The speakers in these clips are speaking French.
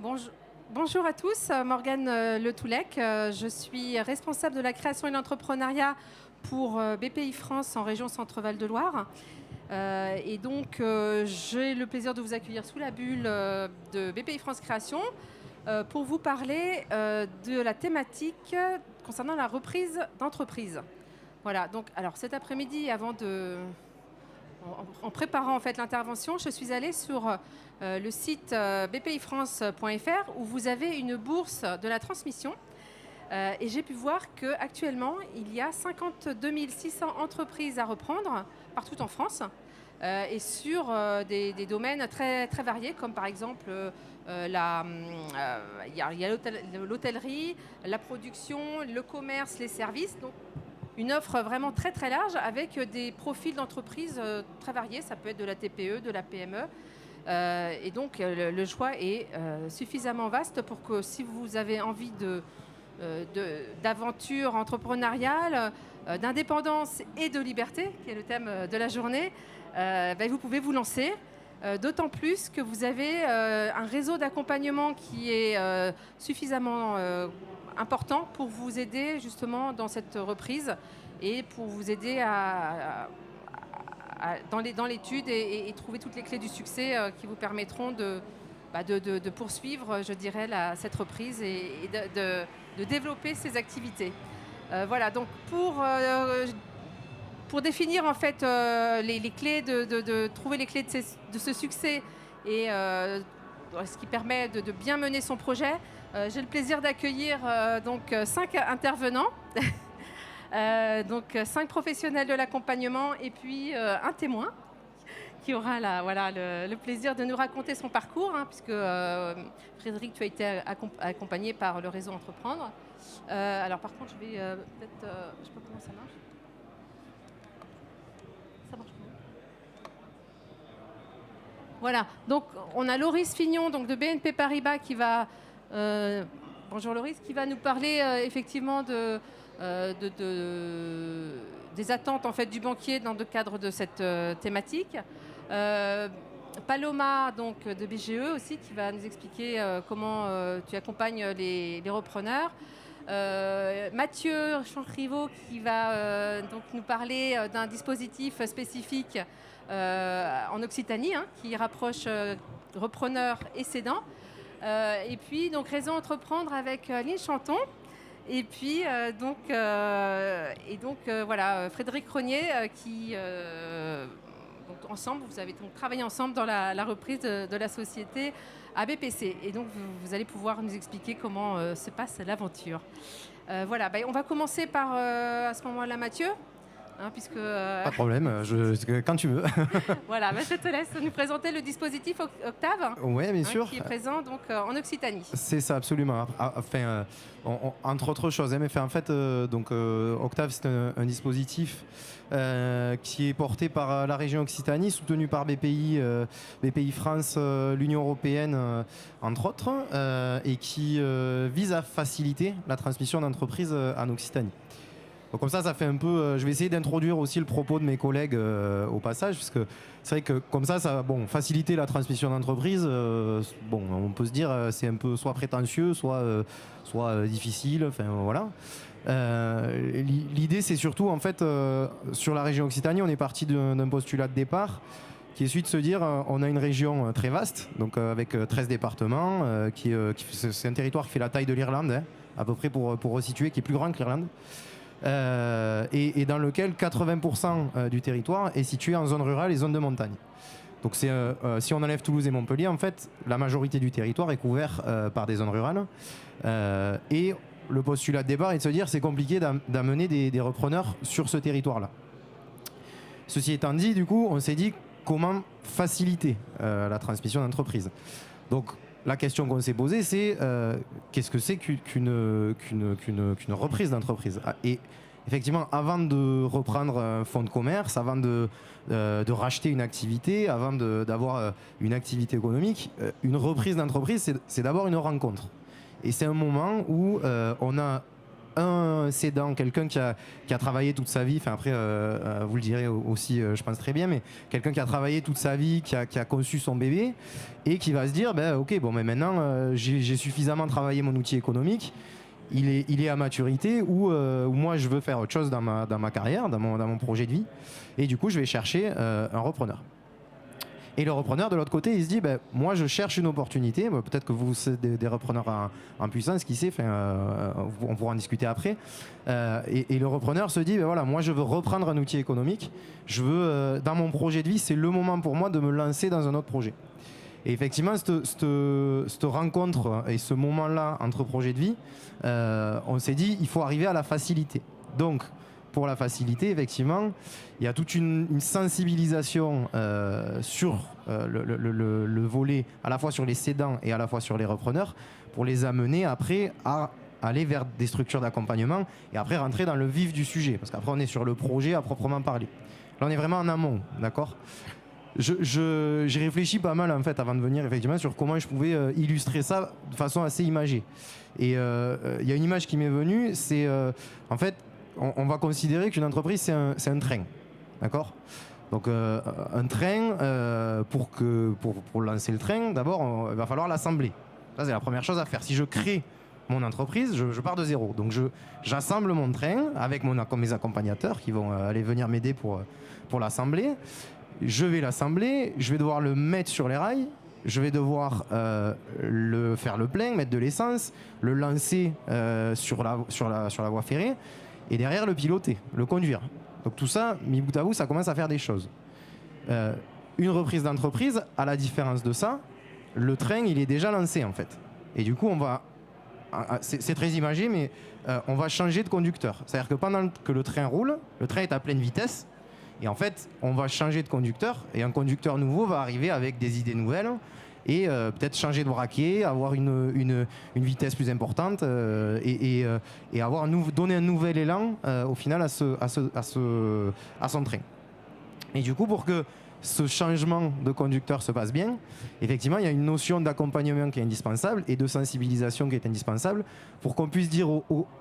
Bonjour, bonjour à tous, Morgane Le Toulec. Je suis responsable de la création et l'entrepreneuriat pour BPI France en région Centre-Val de Loire. Et donc, j'ai le plaisir de vous accueillir sous la bulle de BPI France Création pour vous parler de la thématique concernant la reprise d'entreprise. Voilà, donc alors cet après-midi, en préparant en fait l'intervention, je suis allée sur le site bpifrance.fr où vous avez une bourse de la transmission. Et j'ai pu voir qu'actuellement, il y a 52 600 entreprises à reprendre partout en France et sur des domaines très, très variés, comme par exemple il y a l'hôtellerie, la production, le commerce, les services. Donc, une offre vraiment très très large avec des profils d'entreprises très variés. Ça peut être de la TPE, de la PME. Et donc le choix est suffisamment vaste pour que si vous avez envie d'aventure entrepreneuriale, d'indépendance et de liberté, qui est le thème de la journée, vous pouvez vous lancer. D'autant plus que vous avez un réseau d'accompagnement qui est suffisamment important pour vous aider justement dans cette reprise et pour vous aider dans l'étude et trouver toutes les clés du succès qui vous permettront de poursuivre, je dirais, cette reprise et de développer ces activités. Voilà, donc pour définir en fait les clés, de trouver les clés de ce succès et ce qui permet de bien mener son projet, j'ai le plaisir d'accueillir donc 5 intervenants, donc 5 professionnels de l'accompagnement et puis un témoin qui aura le plaisir de nous raconter son parcours, hein, puisque Frédéric, tu as été accompagné par le réseau Entreprendre. Alors par contre, je vais peut-être, je sais pas comment ça marche. Ça marche comment ? Voilà, donc on a Loris Fignon donc, de BNP Paribas qui va... bonjour Loris, qui va nous parler effectivement des attentes en fait, du banquier dans le cadre de cette thématique. Paloma donc, de BGE aussi qui va nous expliquer comment tu accompagnes les repreneurs. Mathieu Chancriveau qui va donc nous parler d'un dispositif spécifique en Occitanie qui rapproche repreneurs et cédants. Et puis donc Réseau Entreprendre avec Lynn Chanton. Et puis voilà Frédéric Rognier qui donc, ensemble vous avez donc travaillé ensemble dans la reprise de la société à BPC. Et donc vous allez pouvoir nous expliquer comment se passe l'aventure. Voilà, on va commencer par à ce moment-là Mathieu. Puisque, Pas de problème, quand tu veux. Voilà, je te laisse nous présenter le dispositif Octave. Oui, bien sûr. Qui est présent donc, en Occitanie. C'est ça, absolument. Enfin, entre autres choses. Mais en fait, Octave, c'est un dispositif qui est porté par la région Occitanie, soutenu par BPI, BPI France, l'Union européenne, entre autres, et qui vise à faciliter la transmission d'entreprises en Occitanie. Donc comme ça fait un peu... je vais essayer d'introduire aussi le propos de mes collègues au passage, parce que c'est vrai que comme ça faciliter la transmission d'entreprise, on peut se dire c'est un peu soit prétentieux, soit difficile, enfin voilà. L'idée c'est surtout en fait sur la région Occitanie, on est parti d'un postulat de départ qui est celui de se dire on a une région très vaste, donc avec 13 départements, c'est un territoire qui fait la taille de l'Irlande, à peu près pour resituer, qui est plus grand que l'Irlande. Et dans lequel 80% du territoire est situé en zone rurale et zone de montagne. Donc si on enlève Toulouse et Montpellier, en fait, la majorité du territoire est couvert par des zones rurales. Et le postulat de départ est de se dire c'est compliqué d'amener des repreneurs sur ce territoire-là. Ceci étant dit, du coup, on s'est dit comment faciliter la transmission d'entreprise. Donc la question qu'on s'est posée, c'est qu'est-ce que c'est qu'une reprise d'entreprise ? Et effectivement, avant de reprendre un fonds de commerce, avant de racheter une activité, avant d'avoir une activité économique, une reprise d'entreprise, c'est d'abord une rencontre. Et c'est un moment où on a un cédant, quelqu'un qui a travaillé toute sa vie, enfin après vous le direz aussi je pense très bien, mais quelqu'un qui a travaillé toute sa vie, qui a conçu son bébé et qui va se dire ok bon mais maintenant j'ai suffisamment travaillé mon outil économique, il est à maturité ou moi je veux faire autre chose dans ma carrière, dans mon projet de vie, et du coup je vais chercher un repreneur. Et le repreneur de l'autre côté, il se dit moi je cherche une opportunité, peut-être que vous êtes des repreneurs en puissance, qui sait, on pourra en discuter après. Et le repreneur se dit voilà, moi je veux reprendre un outil économique, je veux dans mon projet de vie, c'est le moment pour moi de me lancer dans un autre projet. Et effectivement, cette rencontre et ce moment-là entre projets de vie, on s'est dit il faut arriver à la facilité. Donc pour la facilité, effectivement, il y a toute une sensibilisation sur le volet, à la fois sur les cédants et à la fois sur les repreneurs, pour les amener après à aller vers des structures d'accompagnement et après rentrer dans le vif du sujet. Parce qu'après, on est sur le projet à proprement parler. Là, on est vraiment en amont, d'accord ? J'ai réfléchi pas mal, en fait, avant de venir, effectivement, sur comment je pouvais illustrer ça de façon assez imagée. Et il y a une image qui m'est venue, c'est en fait, on va considérer qu'une entreprise, c'est un train. D'accord ? Donc, un train, pour lancer le train, d'abord, il va falloir l'assembler. Ça, c'est la première chose à faire. Si je crée mon entreprise, je pars de zéro. Donc, j'assemble mon train avec mes accompagnateurs qui vont aller venir m'aider pour l'assembler. Je vais l'assembler, je vais devoir le mettre sur les rails, je vais devoir faire le plein, mettre de l'essence, le lancer sur la voie ferrée, et derrière le piloter, le conduire. Donc tout ça, mis bout à bout, ça commence à faire des choses. Une reprise d'entreprise, à la différence de ça, le train, il est déjà lancé en fait. Et du coup, c'est très imagé, mais on va changer de conducteur. C'est-à-dire que pendant que le train roule, le train est à pleine vitesse, et en fait, on va changer de conducteur, et un conducteur nouveau va arriver avec des idées nouvelles, et peut-être changer de braquet, avoir une vitesse plus importante, et donner un nouvel élan au final à son train. Et du coup, pour que ce changement de conducteur se passe bien, effectivement, il y a une notion d'accompagnement qui est indispensable et de sensibilisation qui est indispensable pour qu'on puisse dire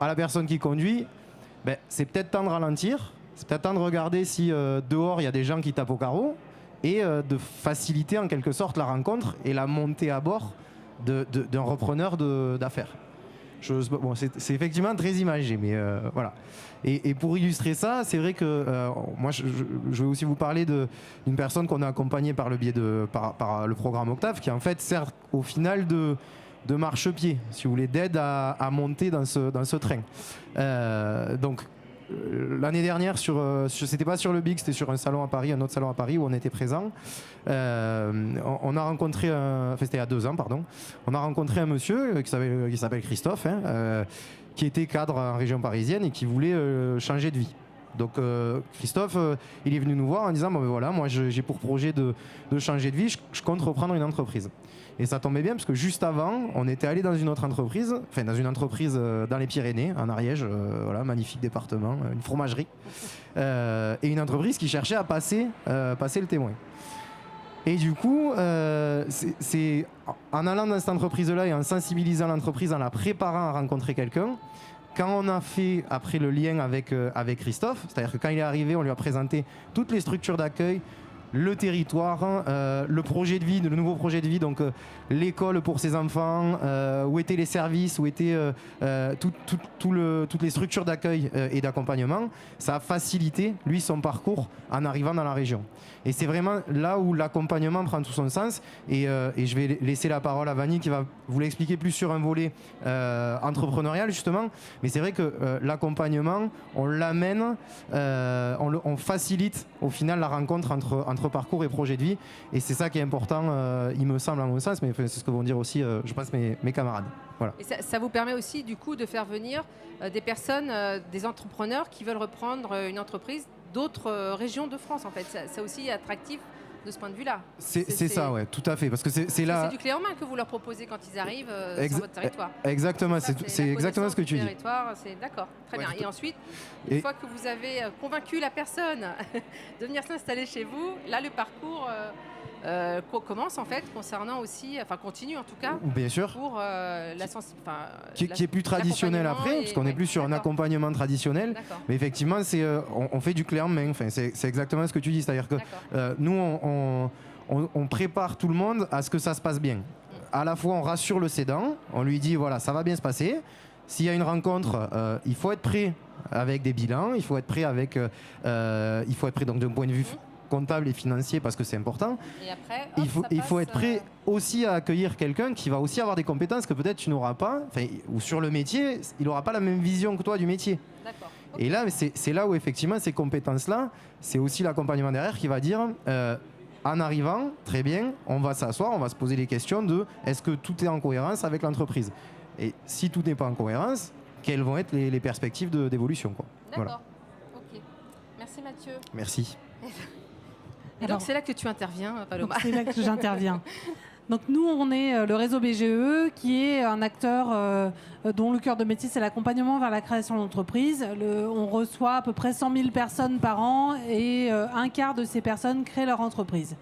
à la personne qui conduit, c'est peut-être temps de ralentir, c'est peut-être temps de regarder si dehors il y a des gens qui tapent au carreau, et de faciliter en quelque sorte la rencontre et la montée à bord d'un repreneur d'affaires. C'est effectivement très imagé, mais voilà. Et pour illustrer ça, c'est vrai que moi je vais aussi vous parler d'une personne qu'on a accompagnée par le biais par le programme Octave, qui en fait sert au final de marchepied, si vous voulez, d'aide à monter dans ce train. Donc l'année dernière, c'était pas sur le Big, c'était sur un salon à Paris, un autre salon à Paris où on était présent. On a rencontré, c'était il y a 2 ans, pardon. On a rencontré un monsieur qui s'appelle Christophe, qui était cadre en région parisienne et qui voulait changer de vie. Donc Christophe, il est venu nous voir en disant voilà, moi j'ai pour projet de changer de vie, je compte reprendre une entreprise. Et ça tombait bien parce que juste avant, on était allé dans une autre entreprise, dans les Pyrénées, en Ariège, voilà, magnifique département, une fromagerie, et une entreprise qui cherchait à passer le témoin. Et du coup, c'est en allant dans cette entreprise-là et en sensibilisant l'entreprise, en la préparant à rencontrer quelqu'un, quand on a fait après le lien avec Christophe, c'est-à-dire que quand il est arrivé, on lui a présenté toutes les structures d'accueil, le territoire, le projet de vie, le nouveau projet de vie, donc l'école pour ses enfants, où étaient les services, où étaient toutes les structures d'accueil et d'accompagnement. Ça a facilité, lui, son parcours en arrivant dans la région. Et c'est vraiment là où l'accompagnement prend tout son sens. Et je vais laisser la parole à Vanny qui va vous l'expliquer plus sur un volet entrepreneurial, justement. Mais c'est vrai que l'accompagnement, on l'amène, on facilite au final la rencontre entre parcours et projet de vie, et c'est ça qui est important, il me semble, à mon sens, mais c'est ce que vont dire aussi, je pense, mes camarades. Voilà. Et ça vous permet aussi, du coup, de faire venir des personnes, des entrepreneurs qui veulent reprendre une entreprise d'autres régions de France, en fait. C'est aussi attractif de ce point de vue-là. C'est ça, ouais, tout à fait, parce que c'est là. C'est du clé en main que vous leur proposez quand ils arrivent sur votre territoire. Exactement, c'est exactement ce que tu dis. D'accord, très bien. Ouais, et ensuite, une fois que vous avez convaincu la personne de venir s'installer chez vous, là, le parcours commence en fait concernant aussi, enfin continue en tout cas, Bien sûr. pour Qui est plus traditionnel après, parce qu'on est plus sur un accompagnement traditionnel. Mais effectivement, on fait du clé en main. Enfin, c'est exactement ce que tu dis. C'est-à-dire que nous, on prépare tout le monde à ce que ça se passe bien. À la fois, on rassure le cédant, on lui dit voilà, ça va bien se passer. S'il y a une rencontre, il faut être prêt avec des bilans, il faut être prêt donc d'un point de vue comptable et financier parce que c'est important. Et après, il faut être prêt aussi à accueillir quelqu'un qui va aussi avoir des compétences que peut-être tu n'auras pas, ou sur le métier, il n'aura pas la même vision que toi du métier. D'accord. Et là, c'est là où effectivement ces compétences-là, c'est aussi l'accompagnement derrière qui va dire en arrivant, très bien, on va s'asseoir, on va se poser les questions de est-ce que tout est en cohérence avec l'entreprise. Et si tout n'est pas en cohérence, quelles vont être les perspectives d'évolution, quoi. D'accord. Voilà. Ok. Merci Mathieu. Merci. Et donc c'est là que tu interviens, Paloma. C'est là que j'interviens. Donc nous, on est le réseau BGE, qui est un acteur dont le cœur de métier, c'est l'accompagnement vers la création d'entreprise. On reçoit à peu près 100 000 personnes par an et un quart de ces personnes créent leur entreprise.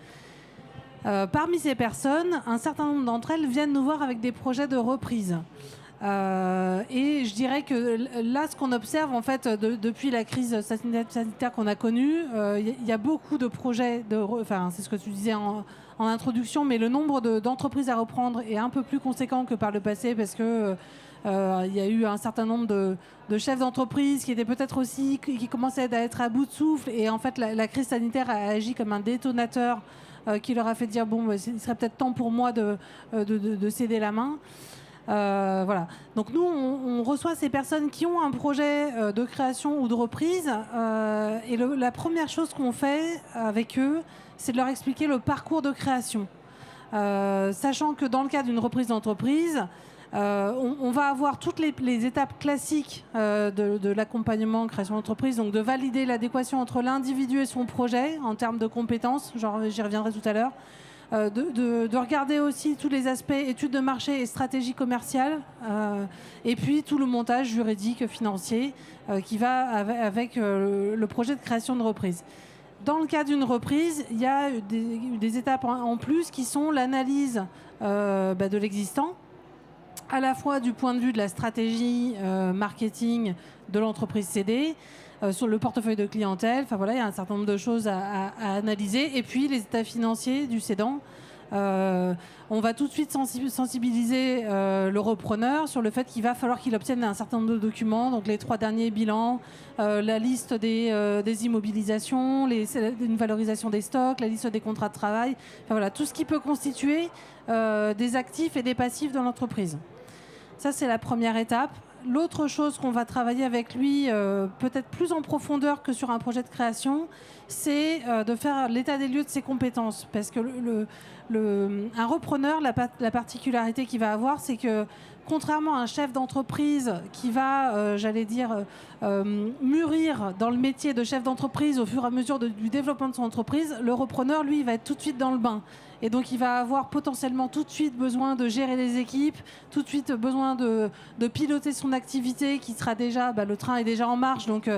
Parmi ces personnes, un certain nombre d'entre elles viennent nous voir avec des projets de reprise. Et je dirais que là, ce qu'on observe en fait depuis la crise sanitaire qu'on a connue, il y a beaucoup de projets, c'est ce que tu disais en introduction, mais le nombre d'entreprises à reprendre est un peu plus conséquent que par le passé parce que il y a eu un certain nombre de chefs d'entreprise qui étaient peut-être aussi, qui commençaient à être à bout de souffle, et en fait la crise sanitaire a agi comme un détonateur qui leur a fait dire bon, il serait peut-être temps pour moi de céder la main. Voilà. Donc nous, on reçoit ces personnes qui ont un projet de création ou de reprise, et la première chose qu'on fait avec eux, c'est de leur expliquer le parcours de création. Sachant que dans le cas d'une reprise d'entreprise, on va avoir toutes les étapes classiques de l'accompagnement création d'entreprise, donc de valider l'adéquation entre l'individu et son projet en termes de compétences, j'y reviendrai tout à l'heure. De regarder aussi tous les aspects études de marché et stratégie commerciale, et puis tout le montage juridique, financier qui va avec le projet de création de reprise. Dans le cas d'une reprise, il y a des étapes en plus qui sont l'analyse de l'existant, à la fois du point de vue de la stratégie marketing de l'entreprise cédée, sur le portefeuille de clientèle. Enfin voilà, il y a un certain nombre de choses à analyser. Et puis les états financiers du cédant. On va tout de suite sensibiliser le repreneur sur le fait qu'il va falloir qu'il obtienne un certain nombre de documents, donc les 3 derniers bilans, la liste des immobilisations, une valorisation des stocks, la liste des contrats de travail. Enfin voilà, tout ce qui peut constituer des actifs et des passifs dans l'entreprise. Ça, c'est la première étape. L'autre chose qu'on va travailler avec lui, peut-être plus en profondeur que sur un projet de création, c'est de faire l'état des lieux de ses compétences. Parce que un repreneur, la particularité qu'il va avoir, c'est que contrairement à un chef d'entreprise qui va, mûrir dans le métier de chef d'entreprise au fur et à mesure du développement de son entreprise, le repreneur, lui, il va être tout de suite dans le bain. Et donc, il va avoir potentiellement tout de suite besoin de gérer les équipes, tout de suite besoin de piloter son activité qui sera déjà, le train est déjà en marche. Donc,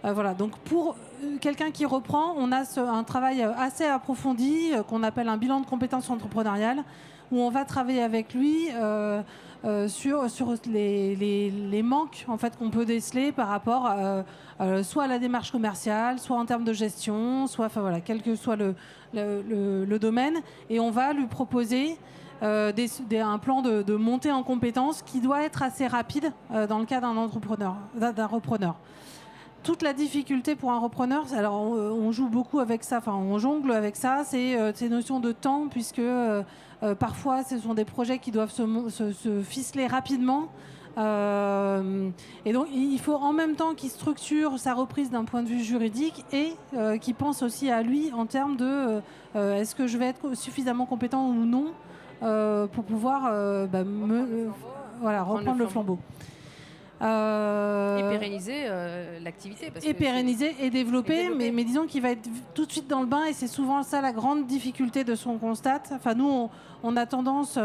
voilà. Donc, pour quelqu'un qui reprend, on a un travail assez approfondi qu'on appelle un bilan de compétences entrepreneuriales, où on va travailler avec lui sur les manques en fait, qu'on peut déceler par rapport soit à la démarche commerciale, soit en termes de gestion, soit, voilà, quel que soit le domaine. Et on va lui proposer un plan de montée en compétences qui doit être assez rapide dans le cas d'un repreneur. Toute la difficulté pour un repreneur, alors on joue beaucoup avec ça, enfin on jongle avec ça, c'est ces notions de temps, puisque parfois ce sont des projets qui doivent se ficeler rapidement. Et donc il faut en même temps qu'il structure sa reprise d'un point de vue juridique et qu'il pense aussi à lui en termes de est-ce que je vais être suffisamment compétent ou non pour pouvoir reprendre le flambeau. Et pérenniser l'activité. Pérenniser et développer. Mais disons qu'il va être tout de suite dans le bain, et c'est souvent ça la grande difficulté de ce qu'on constate. Enfin, nous, on a tendance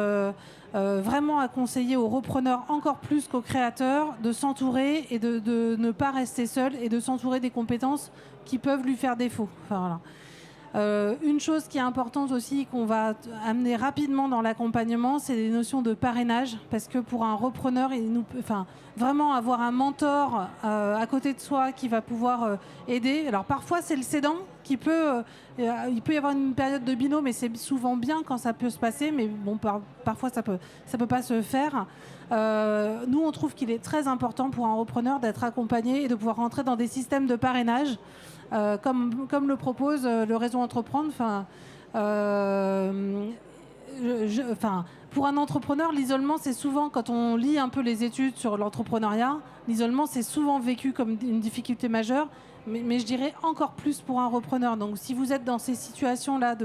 vraiment à conseiller aux repreneurs encore plus qu'aux créateurs de s'entourer et de ne pas rester seul et de s'entourer des compétences qui peuvent lui faire défaut. Enfin, voilà. Une chose qui est importante aussi, qu'on va amener rapidement dans l'accompagnement, c'est les notions de parrainage, parce que pour un repreneur, vraiment avoir un mentor à côté de soi qui va pouvoir aider. Alors parfois c'est le cédant qui peut, il peut y avoir une période de binôme, mais c'est souvent bien quand ça peut se passer, mais bon, parfois ça peut pas se faire. Nous on trouve qu'il est très important pour un repreneur d'être accompagné et de pouvoir rentrer dans des systèmes de parrainage. Comme le propose le réseau Entreprendre. Pour un entrepreneur, l'isolement, c'est souvent, quand on lit un peu les études sur l'entrepreneuriat, l'isolement, c'est souvent vécu comme une difficulté majeure, mais je dirais encore plus pour un repreneur. Donc si vous êtes dans ces situations-là,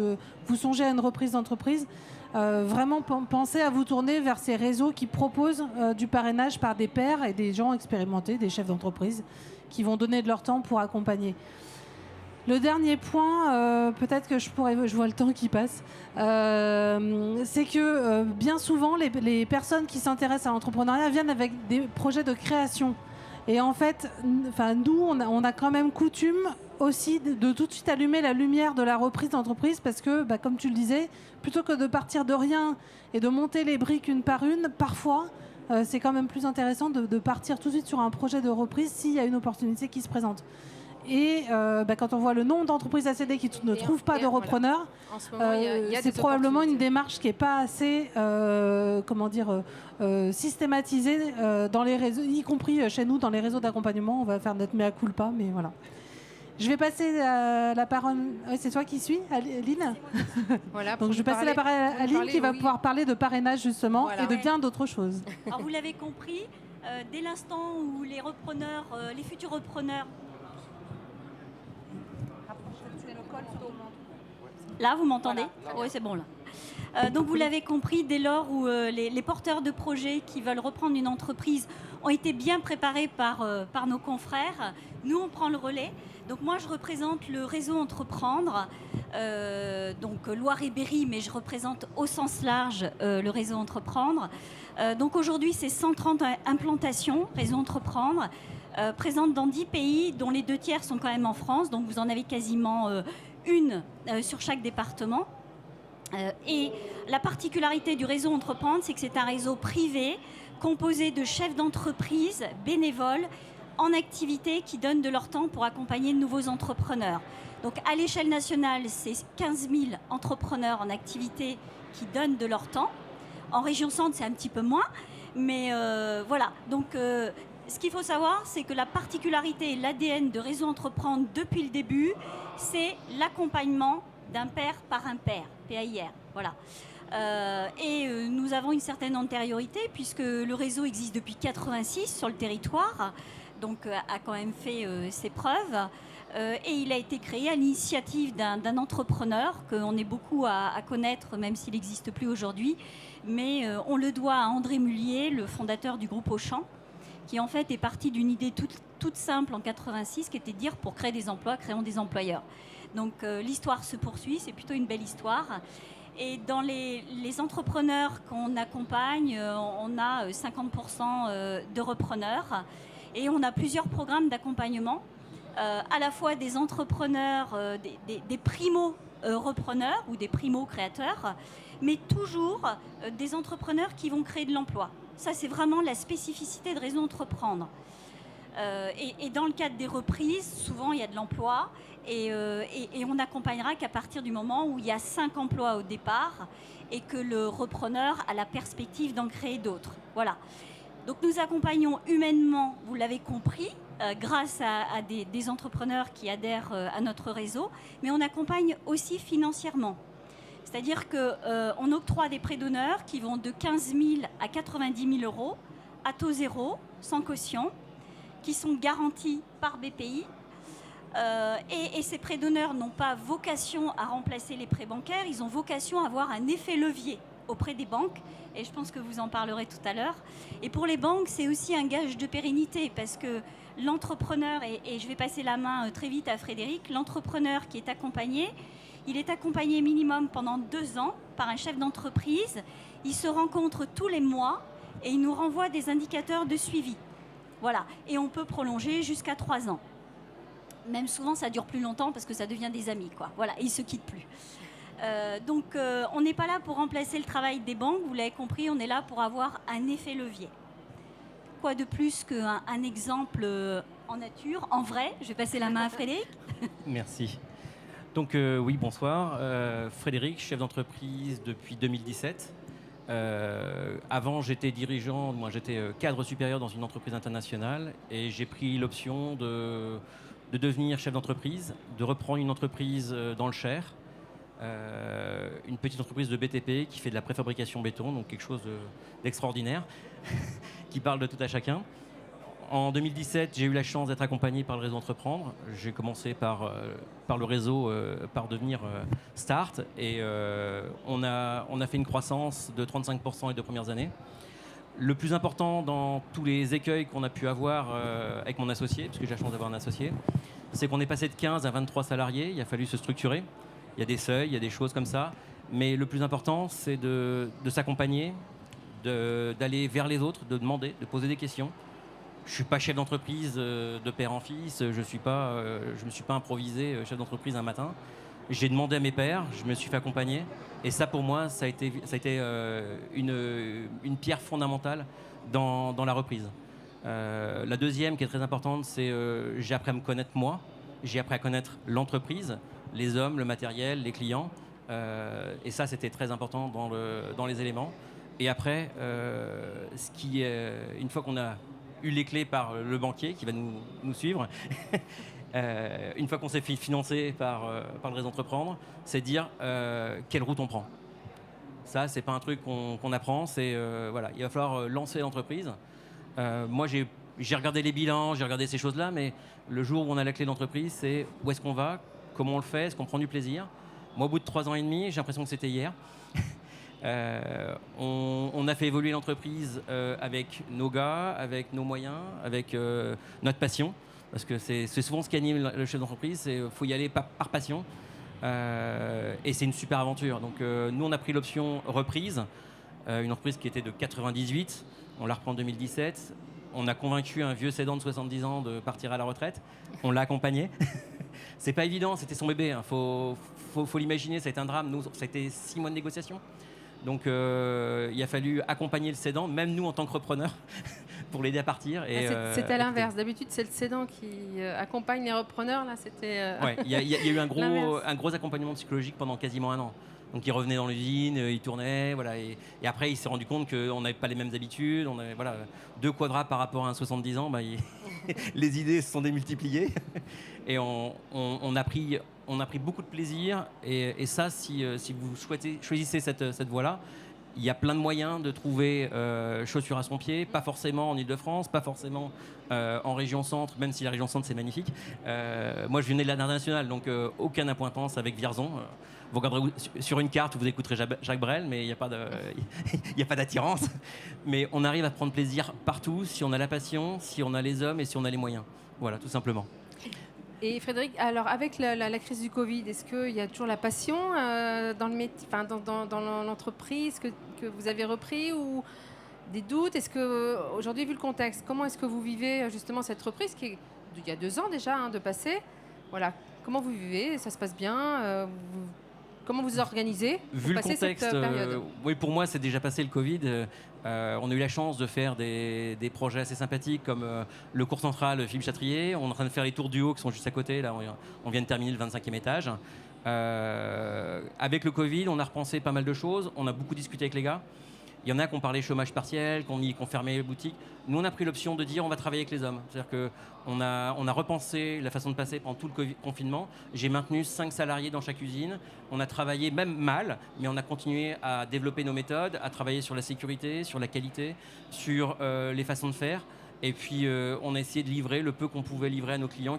vous songez à une reprise d'entreprise, vraiment pensez à vous tourner vers ces réseaux qui proposent du parrainage par des pairs et des gens expérimentés, des chefs d'entreprise, qui vont donner de leur temps pour accompagner. Le dernier point, peut-être que je vois le temps qui passe, c'est que bien souvent, les personnes qui s'intéressent à l'entrepreneuriat viennent avec des projets de création. Et en fait, nous, on a quand même coutume aussi de tout de suite allumer la lumière de la reprise d'entreprise parce que, comme tu le disais, plutôt que de partir de rien et de monter les briques une par une, parfois, c'est quand même plus intéressant de partir tout de suite sur un projet de reprise s'il y a une opportunité qui se présente. Et quand on voit le nombre d'entreprises ACD qui ne trouvent pas de repreneurs, c'est probablement une démarche qui n'est pas assez systématisée dans les réseaux, y compris chez nous dans les réseaux d'accompagnement. On va faire notre mea culpa, mais voilà. Je vais passer la parole. C'est toi qui suis, Aline. Voilà, donc je vais passer la parole à Aline qui va pouvoir parler de parrainage justement et de bien d'autres choses. Alors vous l'avez compris, dès l'instant où les repreneurs, les futurs repreneurs. Là, vous m'entendez ? Voilà, oui, c'est bon là. Donc vous l'avez compris, dès lors où les porteurs de projets qui veulent reprendre une entreprise ont été bien préparés par nos confrères, nous on prend le relais. Donc moi je représente le réseau Entreprendre, donc Loire et Berry, mais je représente au sens large le réseau Entreprendre. Donc aujourd'hui c'est 130 implantations, réseau Entreprendre, présentes dans 10 pays, dont les 2 tiers sont quand même en France, donc vous en avez quasiment une sur chaque département. Et la particularité du réseau Entreprendre, c'est que c'est un réseau privé composé de chefs d'entreprise bénévoles en activité qui donnent de leur temps pour accompagner de nouveaux entrepreneurs. Donc à l'échelle nationale, c'est 15 000 entrepreneurs en activité qui donnent de leur temps. En région centre, c'est un petit peu moins, mais voilà. Donc ce qu'il faut savoir, c'est que la particularité et l'ADN de Réseau Entreprendre depuis le début, c'est l'accompagnement d'un pair par un pair, PAIR. Voilà. Nous avons une certaine antériorité puisque le réseau existe depuis 1986 sur le territoire, donc a quand même fait ses preuves. Et il a été créé à l'initiative d'un entrepreneur qu'on est beaucoup à connaître, même s'il n'existe plus aujourd'hui. Mais on le doit à André Mullier, le fondateur du groupe Auchan, qui en fait est parti d'une idée toute simple en 1986, qui était de dire pour créer des emplois, créons des employeurs. Donc l'histoire se poursuit, c'est plutôt une belle histoire. Et dans les entrepreneurs qu'on accompagne, on a 50% de repreneurs et on a plusieurs programmes d'accompagnement, à la fois des entrepreneurs, des primo-repreneurs ou des primo-créateurs, mais toujours des entrepreneurs qui vont créer de l'emploi. Ça, c'est vraiment la spécificité de Réseau Entreprendre. Et dans le cadre des reprises, souvent, il y a de l'emploi et on n'accompagnera qu'à partir du moment où il y a 5 emplois au départ et que le repreneur a la perspective d'en créer d'autres. Voilà. Donc, nous accompagnons humainement, vous l'avez compris, grâce à des entrepreneurs qui adhèrent à notre réseau, mais on accompagne aussi financièrement. C'est-à-dire qu'on octroie des prêts d'honneur qui vont de 15 000 à 90 000 euros à taux zéro, sans caution, qui sont garantis par BPI. Et ces prêts d'honneur n'ont pas vocation à remplacer les prêts bancaires, ils ont vocation à avoir un effet levier auprès des banques. Et je pense que vous en parlerez tout à l'heure. Et pour les banques, c'est aussi un gage de pérennité parce que l'entrepreneur, et je vais passer la main très vite à Frédéric, l'entrepreneur qui est accompagné, il est accompagné minimum pendant 2 ans par un chef d'entreprise. Il se rencontre tous les mois et il nous renvoie des indicateurs de suivi. Voilà. Et on peut prolonger jusqu'à 3 ans. même souvent ça dure plus longtemps parce que ça devient des amis, quoi. Voilà, et ils se quittent plus. Donc on n'est pas là pour remplacer le travail des banques, vous l'avez compris, on est là pour avoir un effet levier. Quoi de plus qu'un exemple en nature, en vrai? Je vais passer la main à Frédéric. Merci. Donc oui, bonsoir. Frédéric, chef d'entreprise depuis 2017. Avant, j'étais dirigeant, moi j'étais cadre supérieur dans une entreprise internationale et j'ai pris l'option de devenir chef d'entreprise, de reprendre une entreprise dans le Cher, une petite entreprise de BTP qui fait de la préfabrication béton, donc quelque chose d'extraordinaire, qui parle de tout à chacun. En 2017, j'ai eu la chance d'être accompagné par le réseau Entreprendre. J'ai commencé par le réseau, par devenir Start. Et on a fait une croissance de 35% les 2 premières années. Le plus important dans tous les écueils qu'on a pu avoir avec mon associé, parce que j'ai la chance d'avoir un associé, c'est qu'on est passé de 15 à 23 salariés. Il a fallu se structurer. Il y a des seuils, il y a des choses comme ça. Mais le plus important, c'est de s'accompagner, d'aller vers les autres, de demander, de poser des questions. Je ne suis pas chef d'entreprise de père en fils, je me suis pas improvisé chef d'entreprise un matin. J'ai demandé à mes pairs, je me suis fait accompagner. Et ça, pour moi, ça a été une pierre fondamentale dans la reprise. La deuxième, qui est très importante, c'est j'ai appris à me connaître moi, j'ai appris à connaître l'entreprise, les hommes, le matériel, les clients. Et ça, c'était très important dans les éléments. Et après, une fois qu'on a eu les clés par le banquier qui va nous suivre, une fois qu'on s'est fait financer par le réseau Entreprendre, c'est de dire quelle route on prend. Ça, c'est pas un truc qu'on apprend, voilà, il va falloir lancer l'entreprise. Moi, j'ai regardé les bilans, j'ai regardé ces choses-là, mais le jour où on a la clé d'entreprise, c'est où est-ce qu'on va, comment on le fait, est-ce qu'on prend du plaisir. Moi, au bout de 3 ans et demi, j'ai l'impression que c'était hier. On a fait évoluer l'entreprise avec nos gars, avec nos moyens, avec notre passion. Parce que c'est souvent ce qui anime le chef d'entreprise, c'est qu'il faut y aller par passion. Et c'est une super aventure. Donc nous, on a pris l'option reprise, une entreprise qui était de 98. On la reprend en 2017. On a convaincu un vieux cédant de 70 ans de partir à la retraite. On l'a accompagné. C'est pas évident, c'était son bébé. Hein. Faut l'imaginer, ça a été un drame. Nous, ça a été 6 mois de négociation. Donc il a fallu accompagner le cédant, même nous en tant que repreneurs, pour l'aider à partir. C'était à l'inverse. D'habitude, c'est le cédant qui accompagne les repreneurs. Là, c'était. Ouais, il y a eu un gros accompagnement psychologique pendant quasiment 1 an. Donc il revenait dans l'usine, il tournait, voilà. Et après, il s'est rendu compte qu'on n'avait pas les mêmes habitudes. On avait 2 quadras par rapport à un 70 ans. Les idées se sont démultipliées. Et on a pris beaucoup de plaisir. Et ça, si vous choisissez cette voie-là, il y a plein de moyens de trouver chaussures à son pied, pas forcément en Ile-de-France, pas forcément en région centre, même si la région centre c'est magnifique. Moi je venais de l'international, donc aucun appointance avec Vierzon. Vous regarderez sur une carte, vous écouterez Jacques Brel, mais il n'y a pas d'attirance. Mais on arrive à prendre plaisir partout si on a la passion, si on a les hommes et si on a les moyens. Voilà, tout simplement. Et Frédéric, alors avec la crise du Covid, est-ce qu'il y a toujours la passion dans le métier, dans l'entreprise que vous avez repris, ou des doutes? Est-ce que aujourd'hui, vu le contexte, comment est-ce que vous vivez justement cette reprise qui est il y a 2 ans déjà de passer? Voilà, comment vous vivez? Ça se passe bien? Comment vous organisez vu le contexte, cette période? Oui, pour moi, c'est déjà passé le Covid. On a eu la chance de faire des projets assez sympathiques comme le cours central Philippe Chatrier. On est en train de faire les tours du haut qui sont juste à côté. Là, on vient de terminer le 25e étage. Avec le Covid, on a repensé pas mal de choses. On a beaucoup discuté avec les gars. Il y en a qui ont parlé chômage partiel, qui ont fermé les boutiques. Nous, on a pris l'option de dire on va travailler avec les hommes. C'est-à-dire qu'on a repensé la façon de passer pendant tout le confinement. J'ai maintenu 5 salariés dans chaque usine. On a travaillé même mal, mais on a continué à développer nos méthodes, à travailler sur la sécurité, sur la qualité, sur les façons de faire. Et puis, on a essayé de livrer le peu qu'on pouvait livrer à nos clients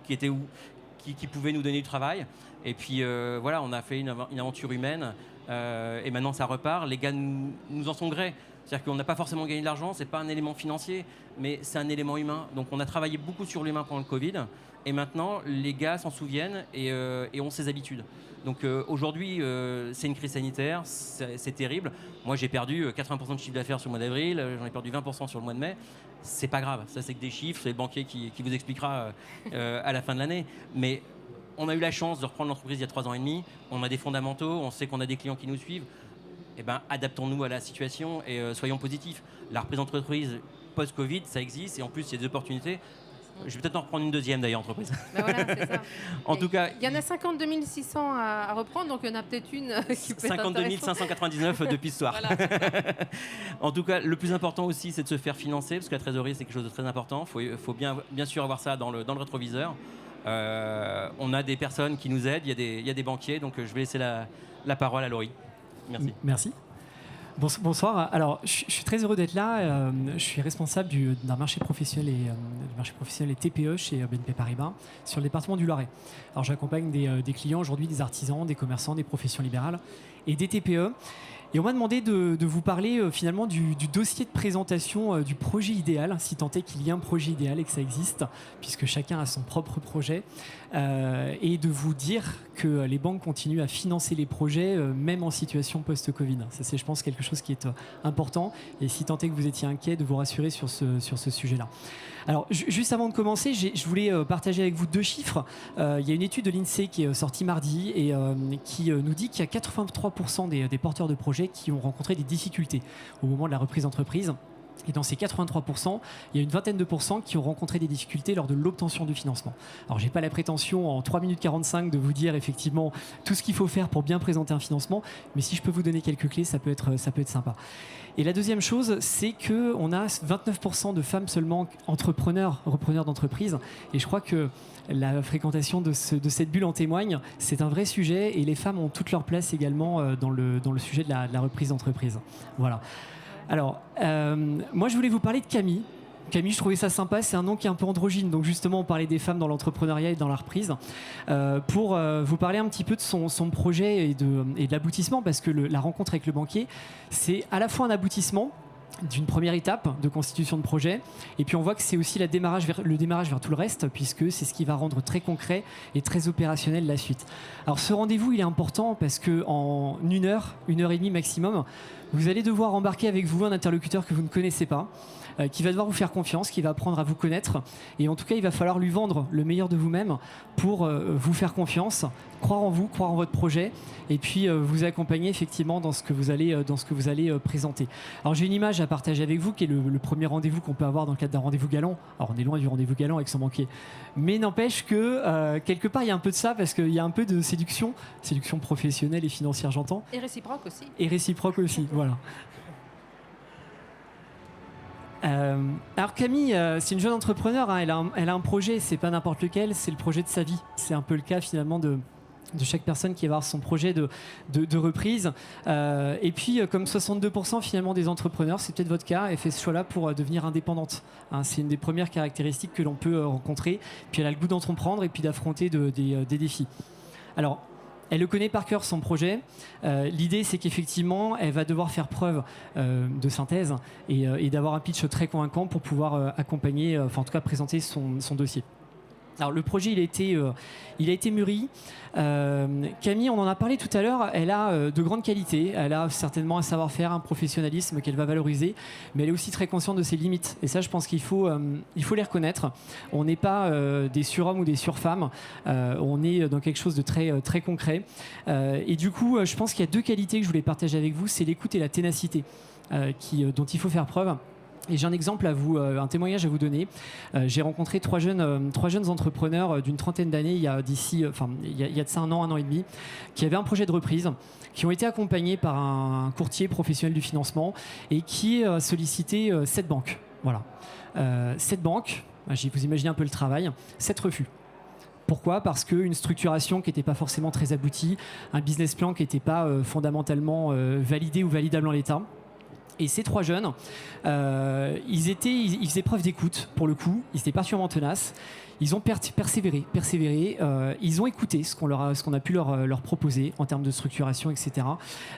qui pouvaient nous donner du travail. Et puis, voilà, on a fait une aventure humaine. Et maintenant ça repart, les gars nous en sont gré. C'est-à-dire qu'on n'a pas forcément gagné de l'argent, c'est pas un élément financier, mais c'est un élément humain. Donc on a travaillé beaucoup sur l'humain pendant le Covid, Et maintenant, les gars s'en souviennent et ont ses habitudes. Donc aujourd'hui, c'est une crise sanitaire, c'est terrible. Moi, j'ai perdu 80% de chiffre d'affaires sur le mois d'avril, j'en ai perdu 20% sur le mois de mai. C'est pas grave, ça c'est que des chiffres, c'est le banquier qui vous expliquera à la fin de l'année. Mais on a eu la chance de reprendre l'entreprise il y a 3 ans et demi, on a des fondamentaux, on sait qu'on a des clients qui nous suivent. Eh ben, adaptons-nous à la situation et soyons positifs. La reprise d'entreprise post-Covid, ça existe et en plus, il y a des opportunités. Je vais peut-être en reprendre une deuxième d'ailleurs, entreprise. Ben voilà, c'est ça. En tout cas, il y en a 52 600 à reprendre, donc il y en a peut-être une qui peut être 52 intéressante. 599 depuis ce soir. Voilà. En tout cas, le plus important aussi, c'est de se faire financer, parce que la trésorerie, c'est quelque chose de très important. Il faut bien sûr avoir ça dans le rétroviseur. On a des personnes qui nous aident, il y a des banquiers, donc je vais laisser la parole à Laurie. Merci. Merci. Bonsoir. Alors, je suis très heureux d'être là. Je suis responsable d'un marché professionnel du marché professionnel et TPE chez BNP Paribas sur le département du Loiret. Alors, j'accompagne des clients aujourd'hui, des artisans, des commerçants, des professions libérales et des TPE. Et on m'a demandé de vous parler finalement du dossier de présentation du projet idéal, si tant est qu'il y ait un projet idéal et que ça existe, puisque chacun a son propre projet, et de vous dire que les banques continuent à financer les projets, même en situation post-Covid. Ça, c'est, je pense, quelque chose qui est important. Et si tant est que vous étiez inquiet, de vous rassurer sur ce sujet-là. Alors, juste avant de commencer, je voulais partager avec vous 2 chiffres. Il y a une étude de l'INSEE qui est sortie mardi et qui nous dit qu'il y a 83% des porteurs de projets qui ont rencontré des difficultés au moment de la reprise d'entreprise. Et dans ces 83%, il y a une vingtaine de pourcents qui ont rencontré des difficultés lors de l'obtention du financement. Alors, je n'ai pas la prétention en 3 minutes 45 de vous dire effectivement tout ce qu'il faut faire pour bien présenter un financement, mais si je peux vous donner quelques clés, ça peut être sympa. Et la deuxième chose, c'est qu'on a 29% de femmes seulement repreneurs d'entreprise. Et je crois que la fréquentation de cette bulle en témoigne. C'est un vrai sujet et les femmes ont toute leur place également dans le sujet de la reprise d'entreprise. Voilà. Alors, moi, je voulais vous parler de Camille. Camille, je trouvais ça sympa, c'est un nom qui est un peu androgyne, donc justement on parlait des femmes dans l'entrepreneuriat et dans la reprise, pour vous parler un petit peu de son projet et de l'aboutissement, parce que la rencontre avec le banquier, c'est à la fois un aboutissement d'une première étape de constitution de projet, et puis on voit que c'est aussi le démarrage vers tout le reste, puisque c'est ce qui va rendre très concret et très opérationnel la suite. Alors ce rendez-vous, il est important parce qu'en 1 heure, 1 heure et demie maximum, vous allez devoir embarquer avec vous un interlocuteur que vous ne connaissez pas, qui va devoir vous faire confiance, qui va apprendre à vous connaître, et en tout cas il va falloir lui vendre le meilleur de vous-même pour vous faire confiance, croire en vous, croire en votre projet, et puis vous accompagner effectivement dans ce que vous allez présenter. Alors j'ai une image à partager avec vous qui est le premier rendez-vous qu'on peut avoir dans le cadre d'un rendez-vous galant. Alors on est loin du rendez-vous galant avec son banquier, mais n'empêche que quelque part il y a un peu de ça, parce qu'il y a un peu de séduction professionnelle et financière, j'entends. Et réciproque aussi. Et réciproque aussi, voilà. Alors Camille, c'est une jeune entrepreneur, hein, elle a un projet, c'est pas n'importe lequel, c'est le projet de sa vie. C'est un peu le cas finalement de chaque personne qui va avoir son projet de reprise. Et puis, comme 62% finalement des entrepreneurs, c'est peut-être votre cas, elle fait ce choix-là pour devenir indépendante. Hein, c'est une des premières caractéristiques que l'on peut rencontrer. Puis elle a le goût d'entreprendre et puis d'affronter des défis. Alors, elle le connaît par cœur, son projet. L'idée, c'est qu'effectivement, elle va devoir faire preuve de synthèse et d'avoir un pitch très convaincant pour pouvoir accompagner, enfin en tout cas présenter son dossier. Alors le projet, il a été mûri. Camille, on en a parlé tout à l'heure, elle a de grandes qualités. Elle a certainement un savoir-faire, un professionnalisme qu'elle va valoriser, mais elle est aussi très consciente de ses limites. Et ça, je pense qu'il faut les reconnaître. On n'est pas des surhommes ou des surfemmes. On est dans quelque chose de très, très concret. Et du coup, je pense qu'il y a 2 qualités que je voulais partager avec vous. C'est l'écoute et la ténacité dont il faut faire preuve. Et j'ai un exemple un témoignage à vous donner. J'ai rencontré 3 jeunes entrepreneurs d'une trentaine d'années, il y a de ça 1 an et demi, qui avaient un projet de reprise, qui ont été accompagnés par un courtier professionnel du financement et qui a sollicité 7 banques. Voilà. 7 banques, vous imaginez un peu le travail, 7 refus. Pourquoi ? Parce qu'une structuration qui n'était pas forcément très aboutie, un business plan qui n'était pas fondamentalement validé ou validable en l'état. Et ces 3 jeunes, ils faisaient preuve d'écoute, pour le coup. Ils étaient particulièrement tenaces. Ils ont persévéré. Ils ont écouté ce qu'on a pu leur proposer en termes de structuration, etc.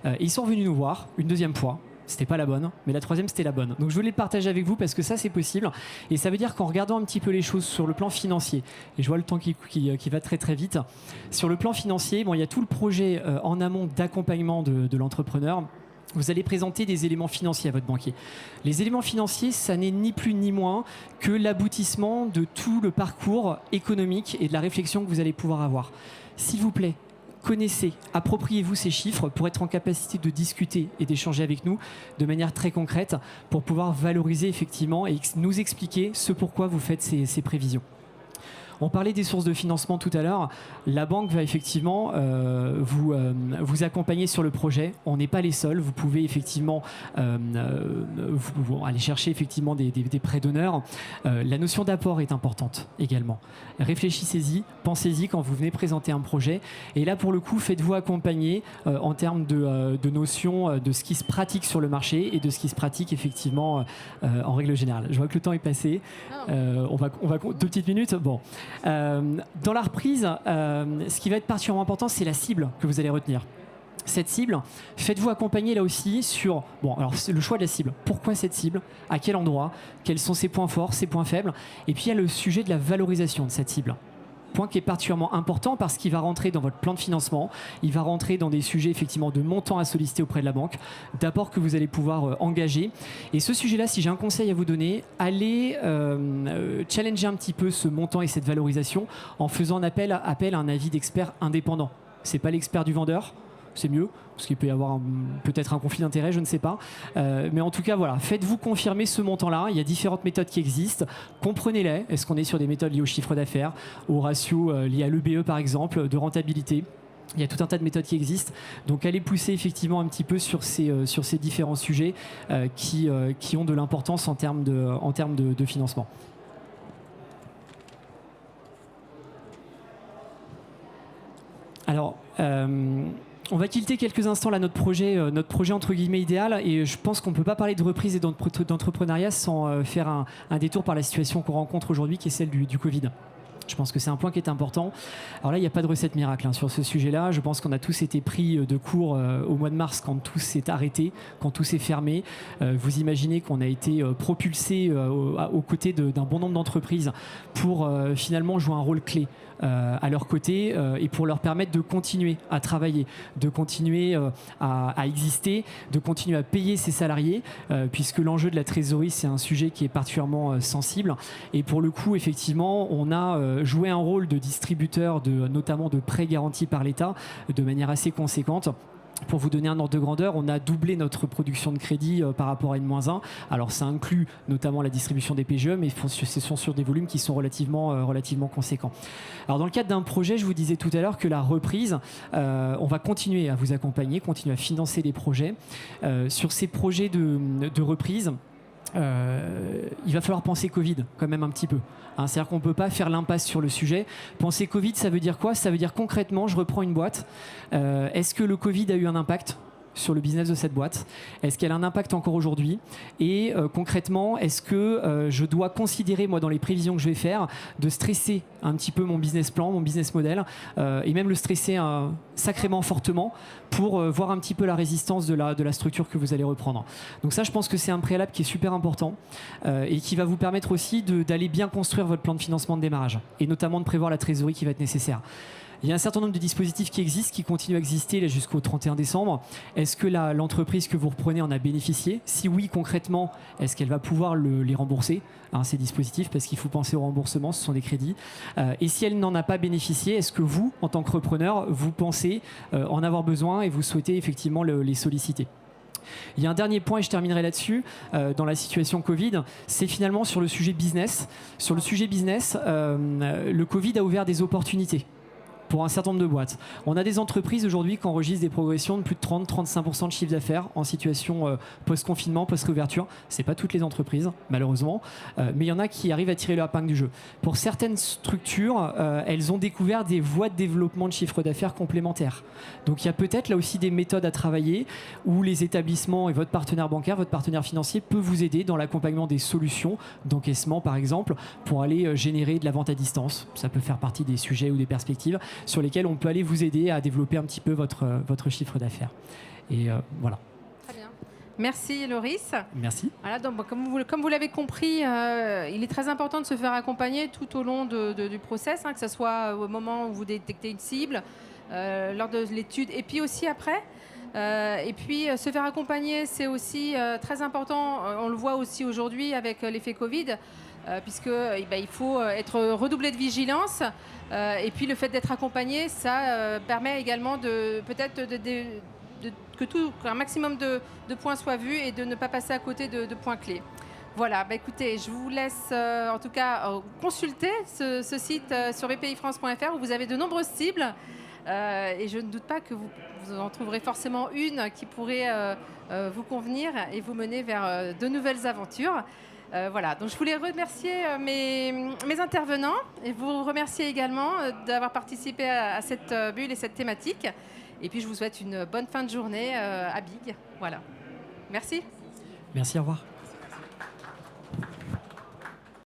Et ils sont revenus nous voir une deuxième fois, c'était pas la bonne, mais la troisième, c'était la bonne. Donc je voulais le partager avec vous parce que ça, c'est possible. Et ça veut dire qu'en regardant un petit peu les choses sur le plan financier, et je vois le temps qui va très très vite, sur le plan financier, bon, il y a tout le projet en amont d'accompagnement de l'entrepreneur. Vous allez présenter des éléments financiers à votre banquier. Les éléments financiers, ça n'est ni plus ni moins que l'aboutissement de tout le parcours économique et de la réflexion que vous allez pouvoir avoir. S'il vous plaît, connaissez, appropriez-vous ces chiffres pour être en capacité de discuter et d'échanger avec nous de manière très concrète pour pouvoir valoriser effectivement et nous expliquer ce pourquoi vous faites ces prévisions. On parlait des sources de financement tout à l'heure. La banque va effectivement vous accompagner sur le projet. On n'est pas les seuls. Vous pouvez effectivement aller chercher effectivement des prêts d'honneur. La notion d'apport est importante également. Réfléchissez-y, pensez-y quand vous venez présenter un projet. Et là, pour le coup, faites-vous accompagner en termes de notions de ce qui se pratique sur le marché et de ce qui se pratique effectivement en règle générale. Je vois que le temps est passé. On va 2 petites minutes. Bon. Dans la reprise, ce qui va être particulièrement important, c'est la cible que vous allez retenir. Cette cible, faites-vous accompagner là aussi sur alors c'est le choix de la cible. Pourquoi cette cible? À quel endroit? Quels sont ses points forts, ses points faibles? Et puis il y a le sujet de la valorisation de cette cible. Point qui est particulièrement important parce qu'il va rentrer dans votre plan de financement, il va rentrer dans des sujets effectivement de montants à solliciter auprès de la banque, d'apports que vous allez pouvoir engager. Et ce sujet-là, si j'ai un conseil à vous donner, allez challenger un petit peu ce montant et cette valorisation en faisant appel à un avis d'expert indépendant. C'est pas l'expert du vendeur, c'est mieux, parce qu'il peut y avoir peut-être un conflit d'intérêt, je ne sais pas. Mais en tout cas, voilà, faites-vous confirmer ce montant-là. Il y a différentes méthodes qui existent. Comprenez-les. Est-ce qu'on est sur des méthodes liées au chiffre d'affaires, au ratio lié à l'EBE par exemple, de rentabilité? Il y a tout un tas de méthodes qui existent. Donc allez pousser effectivement un petit peu sur ces différents sujets qui ont de l'importance en termes de financement. Alors, on va tilter quelques instants là notre projet entre guillemets idéal, et je pense qu'on ne peut pas parler de reprise et d'entrepreneuriat sans faire un détour par la situation qu'on rencontre aujourd'hui, qui est celle du Covid. Je pense que c'est un point qui est important. Alors là, il n'y a pas de recette miracle sur ce sujet-là. Je pense qu'on a tous été pris de court au mois de mars quand tout s'est arrêté, quand tout s'est fermé. Vous imaginez qu'on a été propulsé aux côtés d'un bon nombre d'entreprises pour finalement jouer un rôle clé à leur côté et pour leur permettre de continuer à travailler, de continuer à exister, de continuer à payer ses salariés, puisque l'enjeu de la trésorerie, c'est un sujet qui est particulièrement sensible. Et pour le coup, effectivement, on a joué un rôle de distributeur, notamment de prêts garantis par l'État, de manière assez conséquente. Pour vous donner un ordre de grandeur, on a doublé notre production de crédit par rapport à une -1. Alors ça inclut notamment la distribution des PGE, mais ce sont sur des volumes qui sont relativement conséquents. Alors dans le cadre d'un projet, je vous disais tout à l'heure que la reprise, on va continuer à vous accompagner, continuer à financer les projets. Sur ces projets de reprise, il va falloir penser Covid quand même un petit peu. C'est-à-dire qu'on ne peut pas faire l'impasse sur le sujet. Penser Covid, ça veut dire quoi? Ça veut dire concrètement, je reprends une boîte. Est-ce que le Covid a eu un impact sur le business de cette boîte? Est-ce qu'elle a un impact encore aujourd'hui? Et concrètement, est-ce que je dois considérer, moi, dans les prévisions que je vais faire, de stresser un petit peu mon business plan, mon business model, et même le stresser sacrément fortement pour voir un petit peu la résistance de la structure que vous allez reprendre. Donc ça, je pense que c'est un préalable qui est super important et qui va vous permettre aussi d'aller bien construire votre plan de financement de démarrage et notamment de prévoir la trésorerie qui va être nécessaire. Il y a un certain nombre de dispositifs qui existent, qui continuent à exister jusqu'au 31 décembre. Est-ce que l'entreprise que vous reprenez en a bénéficié? Si oui, concrètement, est-ce qu'elle va pouvoir les rembourser, ces dispositifs? Parce qu'il faut penser au remboursement, ce sont des crédits. Et si elle n'en a pas bénéficié, est-ce que vous, en tant que repreneur, vous pensez en avoir besoin et vous souhaitez effectivement les solliciter? Il y a un dernier point, et je terminerai là-dessus, dans la situation Covid, c'est finalement sur le sujet business. Sur le sujet business, le Covid a ouvert des opportunités pour un certain nombre de boîtes. On a des entreprises aujourd'hui qui enregistrent des progressions de plus de 30-35% de chiffre d'affaires en situation post-confinement, post-réouverture. Ce n'est pas toutes les entreprises, malheureusement, mais il y en a qui arrivent à tirer leur épingle du jeu. Pour certaines structures, elles ont découvert des voies de développement de chiffre d'affaires complémentaires. Donc il y a peut-être là aussi des méthodes à travailler où les établissements et votre partenaire bancaire, votre partenaire financier peut vous aider dans l'accompagnement des solutions d'encaissement, par exemple, pour aller générer de la vente à distance. Ça peut faire partie des sujets ou des perspectives sur lesquels on peut aller vous aider à développer un petit peu votre chiffre d'affaires. Et voilà. Très bien. Merci Loris. Merci. Voilà, donc, comme vous l'avez compris, il est très important de se faire accompagner tout au long du process, que ce soit au moment où vous détectez une cible, lors de l'étude, et puis aussi après. Et puis se faire accompagner, c'est aussi très important. On le voit aussi aujourd'hui avec l'effet Covid, puisque il faut être redoublé de vigilance. Et puis le fait d'être accompagné, ça permet également peut-être qu'un maximum de points soient vus et de ne pas passer à côté de points clés. Voilà, écoutez, je vous laisse en tout cas consulter ce site sur bpifrance.fr où vous avez de nombreuses cibles. Et je ne doute pas que vous en trouverez forcément une qui pourrait vous convenir et vous mener vers de nouvelles aventures. Voilà, donc je voulais remercier mes intervenants et vous remercier également d'avoir participé à cette bulle et cette thématique. Et puis je vous souhaite une bonne fin de journée à Big. Voilà. Merci. Merci, au revoir.